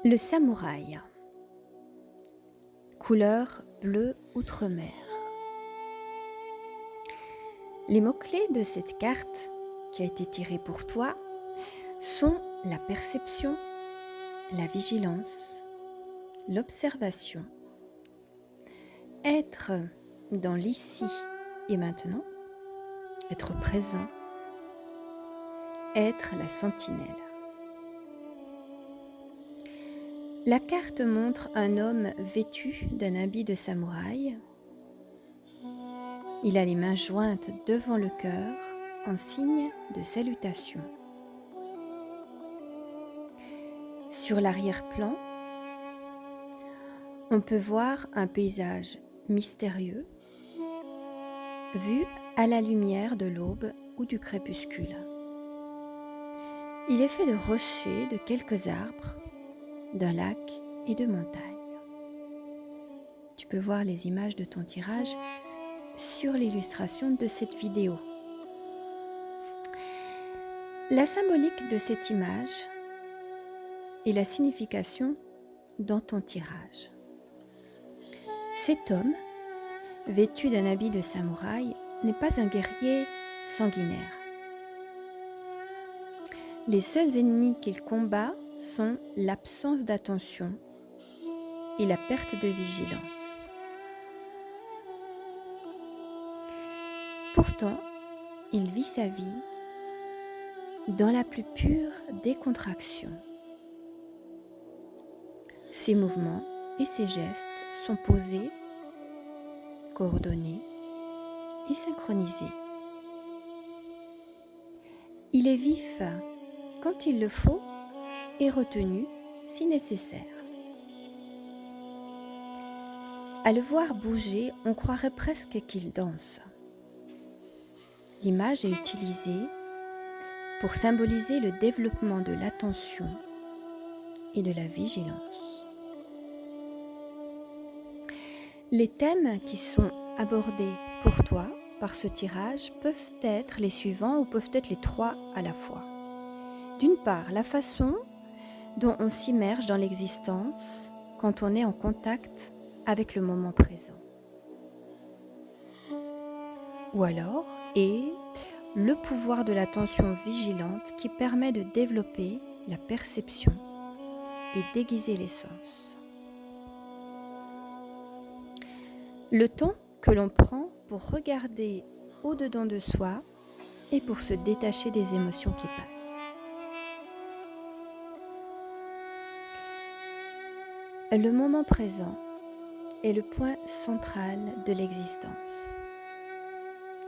Le samouraï, couleur bleu outre-mer. Les mots-clés de cette carte qui a été tirée pour toi sont la perception, la vigilance, l'observation, être dans l'ici et maintenant, être présent, être la sentinelle. La carte montre un homme vêtu d'un habit de samouraï. Il a les mains jointes devant le cœur en signe de salutation. Sur l'arrière-plan, on peut voir un paysage mystérieux vu à la lumière de l'aube ou du crépuscule. Il est fait de rochers, de quelques arbres, d'un lac et de montagnes. Tu peux voir les images de ton tirage sur l'illustration de cette vidéo. La symbolique de cette image et la signification dans ton tirage. Cet homme, vêtu d'un habit de samouraï, n'est pas un guerrier sanguinaire. Les seuls ennemis qu'il combat sont l'absence d'attention et la perte de vigilance. Pourtant, il vit sa vie dans la plus pure décontraction. Ses mouvements et ses gestes sont posés, coordonnés et synchronisés. Il est vif quand il le faut et retenu si nécessaire. À le voir bouger, on croirait presque qu'il danse. L'image est utilisée pour symboliser le développement de l'attention et de la vigilance. Les thèmes qui sont abordés pour toi par ce tirage peuvent être les suivants ou peuvent être les trois à la fois. D'une part, la façon dont on s'immerge dans l'existence quand on est en contact avec le moment présent. Ou alors, et le pouvoir de l'attention vigilante qui permet de développer la perception et d'aiguiser les sens. Le temps que l'on prend pour regarder au-dedans de soi et pour se détacher des émotions qui passent. Le moment présent est le point central de l'existence.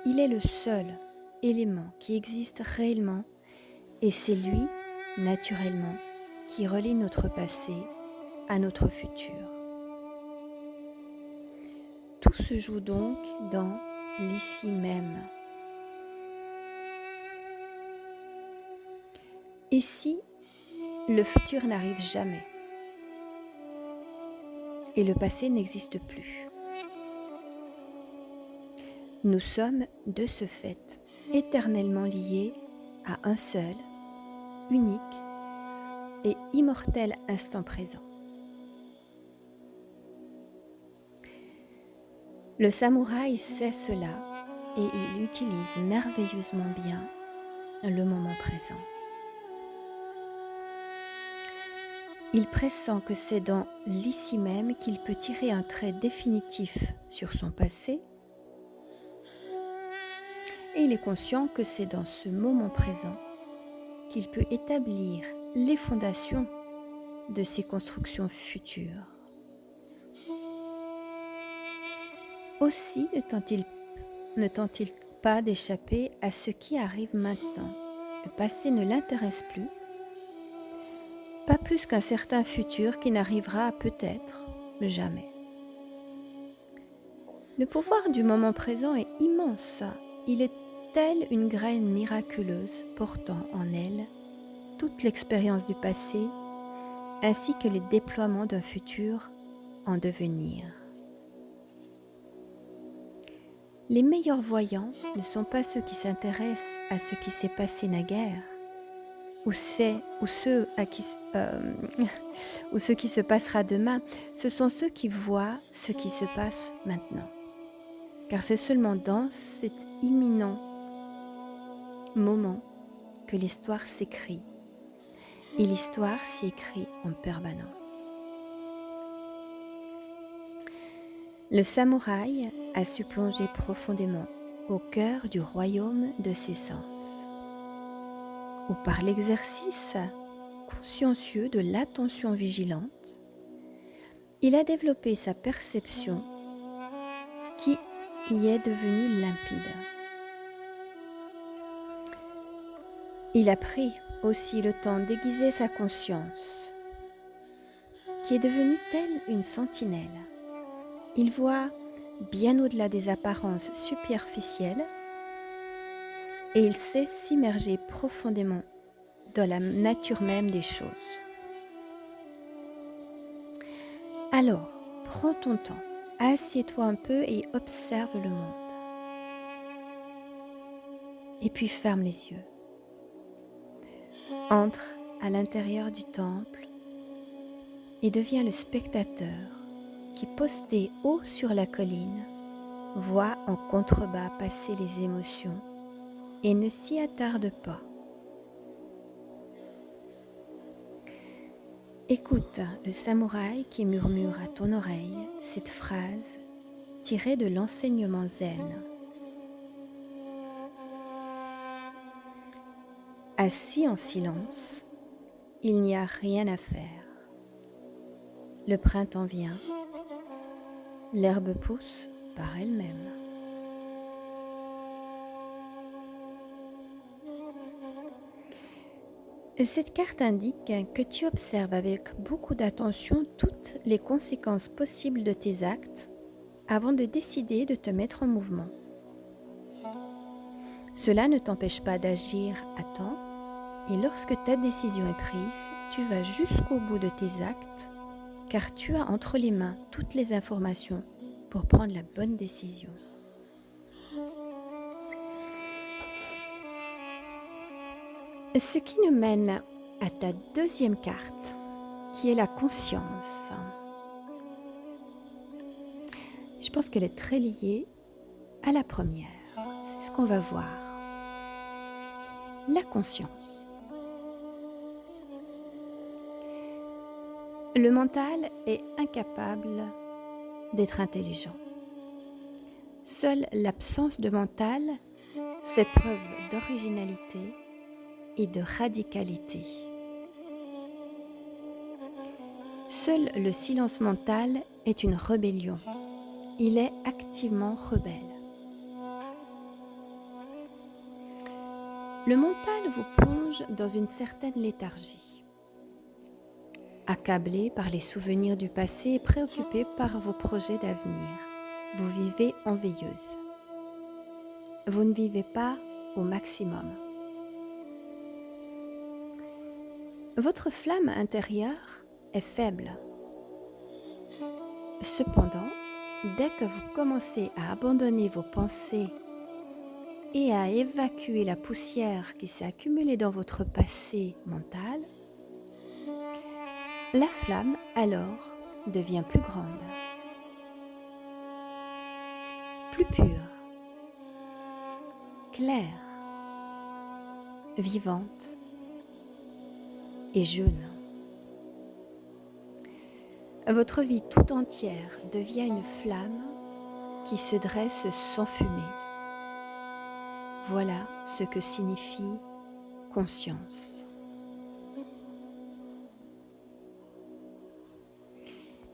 Il est le seul élément qui existe réellement et c'est lui, naturellement, qui relie notre passé à notre futur. Tout se joue donc dans l'ici même. Ici, le futur n'arrive jamais et le passé n'existe plus. Nous sommes, de ce fait, éternellement liés à un seul, unique et immortel instant présent. Le samouraï sait cela et il utilise merveilleusement bien le moment présent. Il pressent que c'est dans l'ici même qu'il peut tirer un trait définitif sur son passé et il est conscient que c'est dans ce moment présent qu'il peut établir les fondations de ses constructions futures. Aussi ne tente-t-il pas d'échapper à ce qui arrive maintenant. Le passé ne l'intéresse plus, pas plus qu'un certain futur qui n'arrivera peut-être jamais. Le pouvoir du moment présent est immense. Il est tel une graine miraculeuse portant en elle toute l'expérience du passé ainsi que les déploiements d'un futur en devenir. Les meilleurs voyants ne sont pas ceux qui s'intéressent à ce qui s'est passé naguère, ou ceux à qui, ou ce qui se passera demain, ce sont ceux qui voient ce qui se passe maintenant. Car c'est seulement dans cet imminent moment que l'histoire s'écrit. Et l'histoire s'y écrit en permanence. Le samouraï a su plonger profondément au cœur du royaume de ses sens, où par l'exercice consciencieux de l'attention vigilante, il a développé sa perception qui y est devenue limpide. Il a pris aussi le temps d'aiguiser sa conscience, qui est devenue telle une sentinelle. Il voit bien au-delà des apparences superficielles et il sait s'immerger profondément dans la nature même des choses. Alors, prends ton temps, assieds-toi un peu et observe le monde. Et puis ferme les yeux. Entre à l'intérieur du temple et deviens le spectateur qui, posté haut sur la colline, voit en contrebas passer les émotions et ne s'y attarde pas. Écoute le samouraï qui murmure à ton oreille cette phrase tirée de l'enseignement zen. Assis en silence, il n'y a rien à faire. Le printemps vient, l'herbe pousse par elle-même. Cette carte indique que tu observes avec beaucoup d'attention toutes les conséquences possibles de tes actes avant de décider de te mettre en mouvement. Cela ne t'empêche pas d'agir à temps et lorsque ta décision est prise, tu vas jusqu'au bout de tes actes car tu as entre les mains toutes les informations pour prendre la bonne décision. Ce qui nous mène à ta deuxième carte, qui est la conscience. Je pense qu'elle est très liée à la première. C'est ce qu'on va voir. La conscience. Le mental est incapable d'être intelligent. Seule l'absence de mental fait preuve d'originalité et de radicalité. Seul le silence mental est une rébellion. Il est activement rebelle. Le mental vous plonge dans une certaine léthargie. Accablé par les souvenirs du passé et préoccupé par vos projets d'avenir, vous vivez en veilleuse. Vous ne vivez pas au maximum. Votre flamme intérieure est faible. Cependant, dès que vous commencez à abandonner vos pensées et à évacuer la poussière qui s'est accumulée dans votre passé mental, la flamme alors devient plus grande, plus pure, claire, vivante et jeune. Votre vie tout entière devient une flamme qui se dresse sans fumée. Voilà ce que signifie conscience.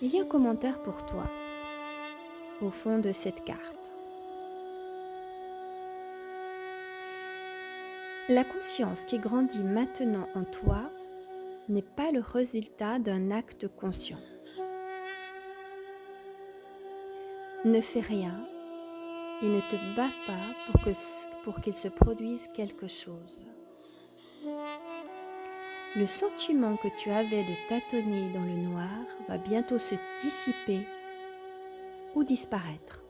Il y a un commentaire pour toi au fond de cette carte. La conscience qui grandit maintenant en toi n'est pas le résultat d'un acte conscient. Ne fais rien et ne te bats pas pour qu'il se produise quelque chose. Le sentiment que tu avais de tâtonner dans le noir va bientôt se dissiper ou disparaître.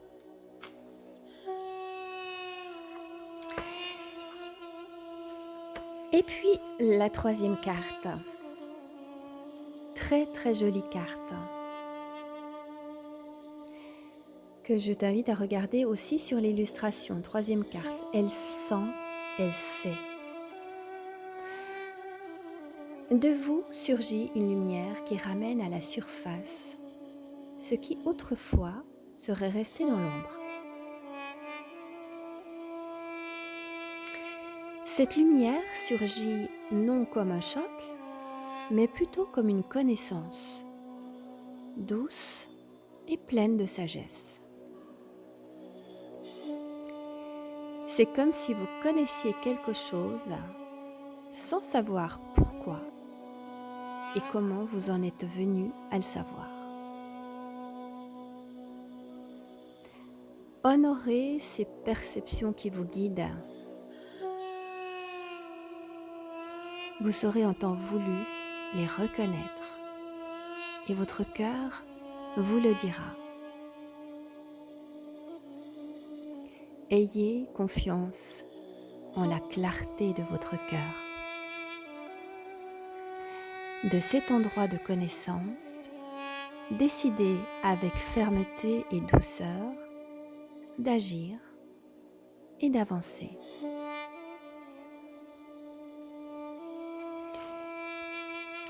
Et puis la troisième carte, très très jolie carte, que je t'invite à regarder aussi sur l'illustration. Troisième carte, elle sent, elle sait. De vous surgit une lumière qui ramène à la surface ce qui autrefois serait resté dans l'ombre. Cette lumière surgit non comme un choc, mais plutôt comme une connaissance, douce et pleine de sagesse. C'est comme si vous connaissiez quelque chose sans savoir pourquoi et comment vous en êtes venu à le savoir. Honorez ces perceptions qui vous guident. Vous saurez en temps voulu les reconnaître et votre cœur vous le dira. Ayez confiance en la clarté de votre cœur. De cet endroit de connaissance, décidez avec fermeté et douceur d'agir et d'avancer.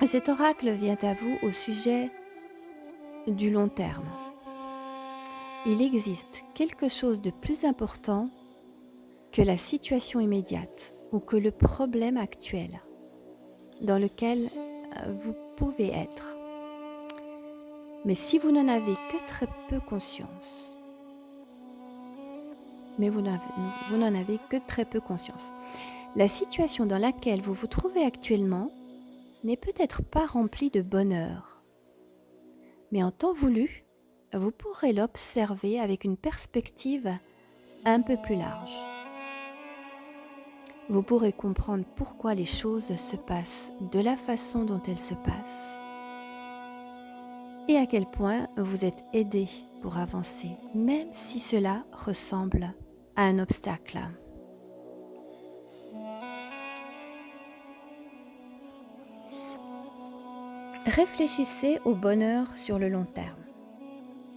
Cet oracle vient à vous au sujet du long terme. Il existe quelque chose de plus important que la situation immédiate ou que le problème actuel dans lequel vous pouvez être. Mais si vous n'en avez que très peu conscience, la situation dans laquelle vous vous trouvez actuellement n'est peut-être pas remplie de bonheur. Mais en temps voulu, vous pourrez l'observer avec une perspective un peu plus large. Vous pourrez comprendre pourquoi les choses se passent de la façon dont elles se passent et à quel point vous êtes aidé pour avancer, même si cela ressemble à un obstacle. Réfléchissez au bonheur sur le long terme.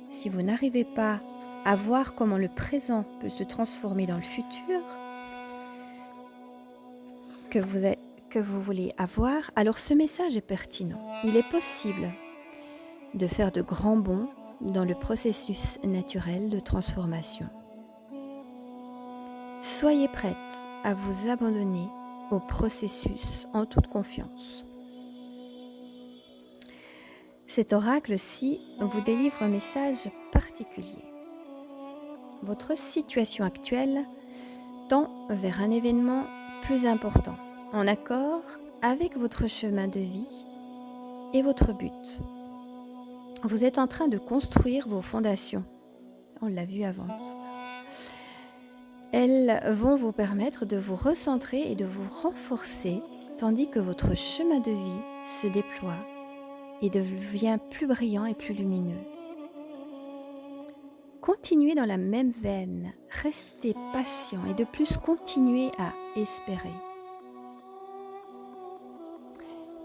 Si vous n'arrivez pas à voir comment le présent peut se transformer dans le futur que vous voulez avoir, alors ce message est pertinent. Il est possible de faire de grands bonds dans le processus naturel de transformation. Soyez prête à vous abandonner au processus en toute confiance. Cet oracle-ci vous délivre un message particulier. Votre situation actuelle tend vers un événement plus important, en accord avec votre chemin de vie et votre but. Vous êtes en train de construire vos fondations. On l'a vu avant. Elles vont vous permettre de vous recentrer et de vous renforcer, tandis que votre chemin de vie se déploie et devient plus brillant et plus lumineux. Continuez dans la même veine, restez patient et de plus continuez à espérer.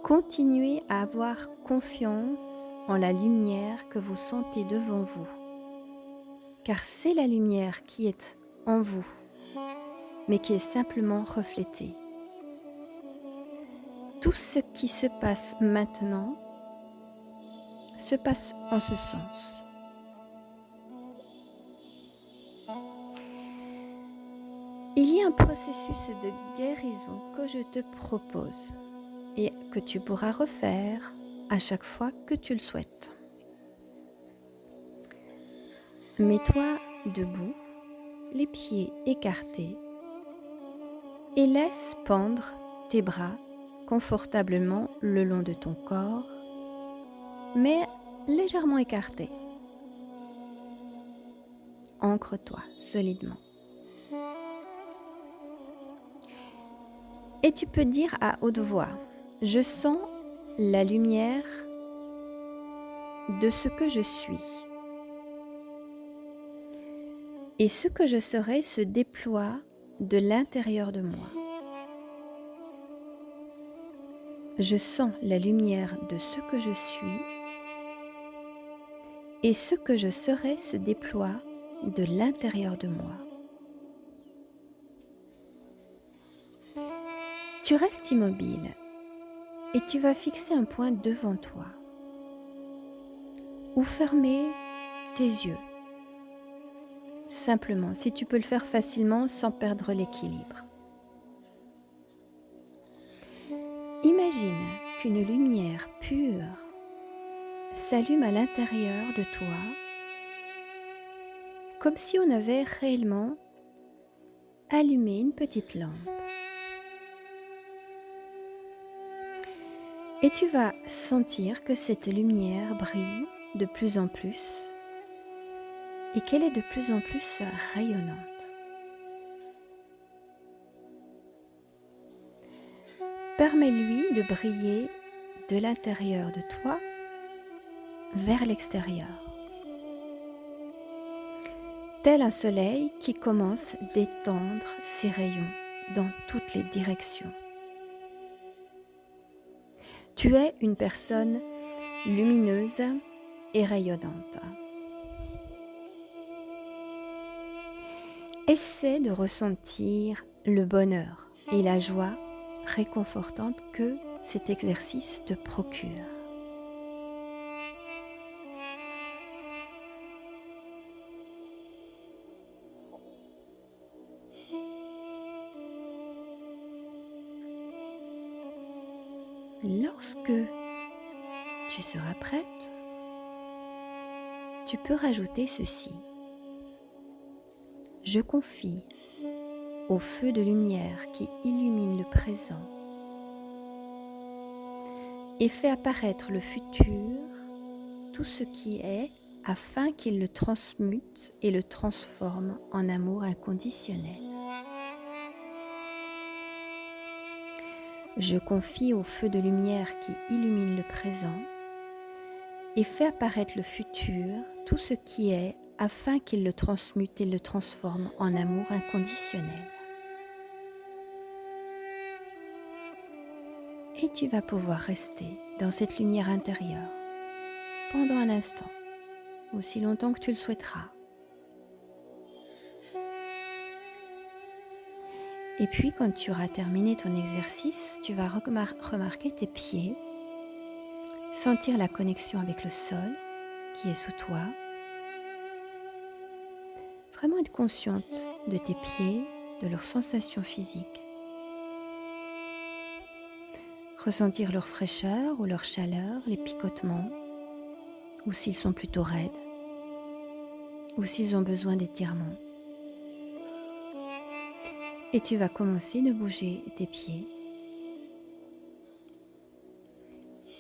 Continuez à avoir confiance en la lumière que vous sentez devant vous, car c'est la lumière qui est en vous, mais qui est simplement reflétée. Tout ce qui se passe maintenant se passe en ce sens. Il y a un processus de guérison que je te propose et que tu pourras refaire à chaque fois que tu le souhaites. Mets-toi debout, les pieds écartés et laisse pendre tes bras confortablement le long de ton corps, mais légèrement écartés. Ancre-toi solidement. Et tu peux dire à haute voix, je sens la lumière de ce que je suis. Et ce que je serai se déploie de l'intérieur de moi. Je sens la lumière de ce que je suis et ce que je serai se déploie de l'intérieur de moi. Tu restes immobile et tu vas fixer un point devant toi ou fermer tes yeux. Simplement, si tu peux le faire facilement sans perdre l'équilibre. Imagine qu'une lumière pure s'allume à l'intérieur de toi, comme si on avait réellement allumé une petite lampe. Et tu vas sentir que cette lumière brille de plus en plus et qu'elle est de plus en plus rayonnante. Permets-lui de briller de l'intérieur de toi vers l'extérieur, tel un soleil qui commence d'étendre ses rayons dans toutes les directions. Tu es une personne lumineuse et rayonnante. Essaie de ressentir le bonheur et la joie réconfortante que cet exercice te procure. Lorsque tu seras prête, tu peux rajouter ceci. Je confie au feu de lumière qui illumine le présent et fait apparaître le futur, tout ce qui est, afin qu'il le transmute et le transforme en amour inconditionnel. Je confie au feu de lumière qui illumine le présent et fait apparaître le futur, tout ce qui est, afin qu'il le transmute et le transforme en amour inconditionnel. Et tu vas pouvoir rester dans cette lumière intérieure pendant un instant, aussi longtemps que tu le souhaiteras. Et puis quand tu auras terminé ton exercice, tu vas remarquer tes pieds, sentir la connexion avec le sol qui est sous toi. Vraiment être consciente de tes pieds, de leurs sensations physiques. Ressentir leur fraîcheur ou leur chaleur, les picotements, ou s'ils sont plutôt raides, ou s'ils ont besoin d'étirement. Et tu vas commencer de bouger tes pieds.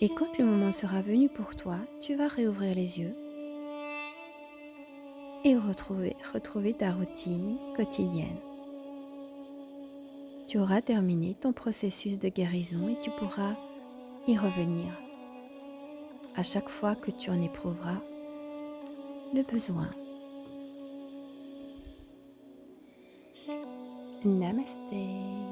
Et quand le moment sera venu pour toi, tu vas réouvrir les yeux et retrouver ta routine quotidienne. Tu auras terminé ton processus de guérison et tu pourras y revenir à chaque fois que tu en éprouveras le besoin. Namasté.